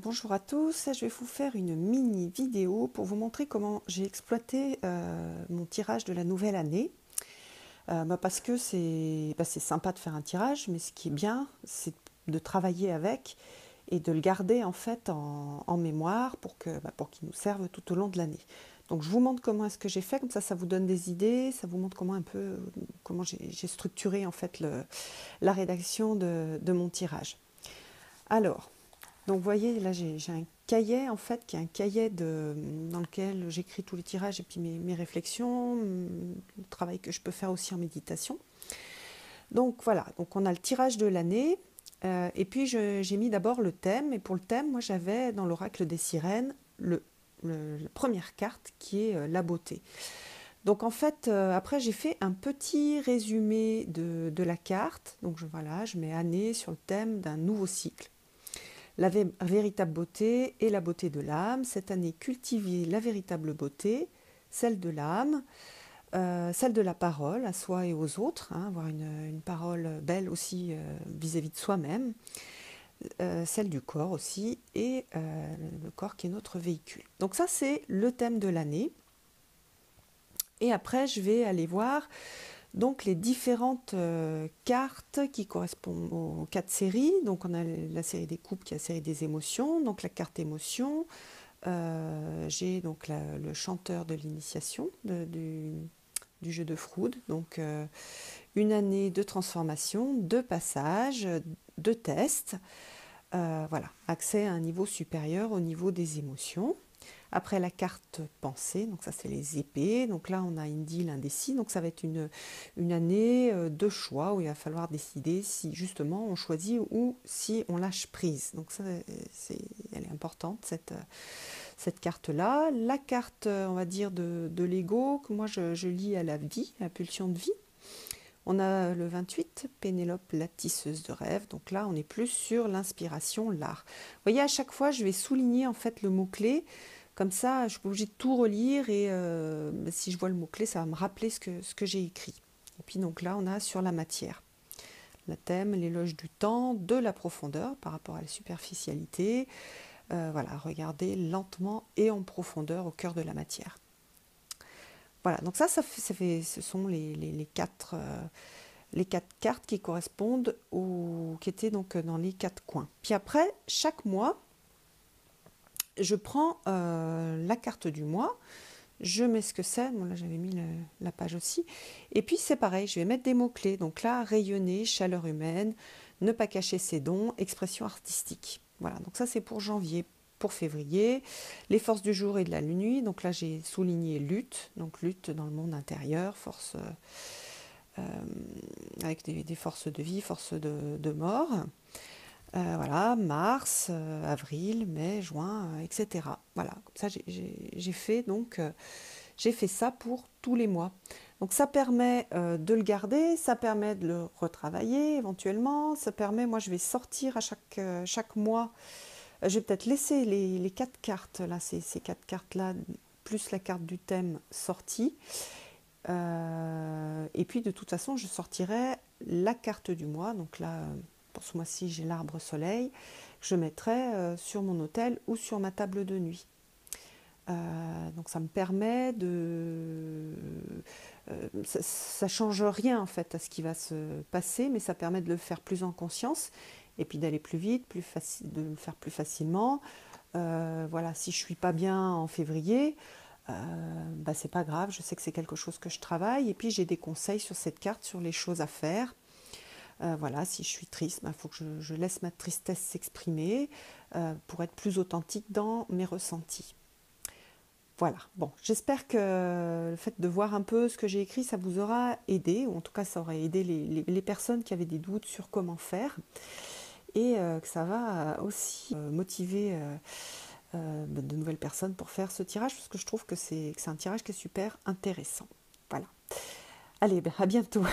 Bonjour à tous, je vais vous faire une mini vidéo pour vous montrer comment j'ai exploité mon tirage de la nouvelle année. Parce que c'est sympa de faire un tirage, mais ce qui est bien, c'est de travailler avec et de le garder en fait en mémoire pour qu'il nous serve tout au long de l'année. Donc je vous montre comment est-ce que j'ai fait, comme ça vous donne des idées, ça vous montre comment j'ai structuré en fait la rédaction de mon tirage. Alors, donc vous voyez, là j'ai un cahier en fait, qui est un cahier dans lequel j'écris tous les tirages et puis mes réflexions, le travail que je peux faire aussi en méditation. Donc voilà, donc on a le tirage de l'année, et puis j'ai mis d'abord le thème, et pour le thème, moi j'avais dans l'oracle des sirènes la première carte qui est la beauté. Donc en fait, après j'ai fait un petit résumé de la carte, donc voilà, je mets année sur le thème d'un nouveau cycle. La véritable beauté et la beauté de l'âme. Cette année, cultiver la véritable beauté, celle de l'âme, celle de la parole à soi et aux autres, hein, avoir une parole belle aussi vis-à-vis de soi-même, celle du corps aussi, et le corps qui est notre véhicule. Donc ça, c'est le thème de l'année. Et après, je vais aller voir donc les différentes cartes qui correspondent aux 4 séries. Donc on a la série des coupes qui est la série des émotions, donc la carte émotion. J'ai donc le chanteur de l'initiation du jeu de Froude. Donc une année de transformation, de passage, de tests. Voilà, accès à un niveau supérieur au niveau des émotions. Après la carte pensée, donc ça c'est les épées, donc là on a Indy l'indécis, donc ça va être une année de choix où il va falloir décider si justement on choisit ou si on lâche prise. Donc ça, elle est importante cette carte-là. La carte, on va dire, de l'ego, que moi je lis à la vie, à la pulsion de vie. On a le 28, Pénélope, la tisseuse de rêve. Donc là, on est plus sur l'inspiration, l'art. Vous voyez, à chaque fois, je vais souligner en fait le mot-clé. Comme ça, je ne suis pas obligée de tout relire et si je vois le mot-clé, ça va me rappeler ce que j'ai écrit. Et puis donc là, on a sur la matière. Le thème, l'éloge du temps, de la profondeur par rapport à la superficialité. Voilà, regardez lentement et en profondeur au cœur de la matière. Voilà, donc ce sont les quatre cartes qui correspondent qui étaient donc dans les 4 coins. Puis après, chaque mois, je prends la carte du mois, je mets ce que c'est, bon là j'avais mis la page aussi, et puis c'est pareil, je vais mettre des mots-clés, donc là, rayonner, chaleur humaine, ne pas cacher ses dons, expression artistique. Voilà, donc ça c'est pour janvier. Pour février, les forces du jour et de la nuit, donc là j'ai souligné lutte, donc lutte dans le monde intérieur, force avec des forces de vie, forces de mort. Voilà, mars, avril, mai, juin, etc. Voilà, comme ça j'ai fait j'ai fait ça pour tous les mois. Donc ça permet de le garder, ça permet de le retravailler éventuellement, ça permet, moi je vais sortir à chaque mois, je vais peut-être laisser les 4 cartes, là, ces 4 cartes-là, plus la carte du thème sortie. Et puis de toute façon, je sortirai la carte du mois. Donc là, pour ce mois-ci, j'ai l'arbre soleil. Je mettrai sur mon autel ou sur ma table de nuit. Donc ça me permet ça change rien en fait à ce qui va se passer, mais ça permet de le faire plus en conscience et puis d'aller plus vite, de le faire plus facilement. Voilà, si je suis pas bien en février, c'est pas grave, je sais que c'est quelque chose que je travaille et puis j'ai des conseils sur cette carte, sur les choses à faire. Voilà, si je suis triste, il faut que je laisse ma tristesse s'exprimer pour être plus authentique dans mes ressentis. Voilà, bon, j'espère que le fait de voir un peu ce que j'ai écrit, ça vous aura aidé, ou en tout cas ça aurait aidé les personnes qui avaient des doutes sur comment faire, et que ça va aussi motiver de nouvelles personnes pour faire ce tirage, parce que je trouve que c'est un tirage qui est super intéressant. Voilà. Allez, à bientôt.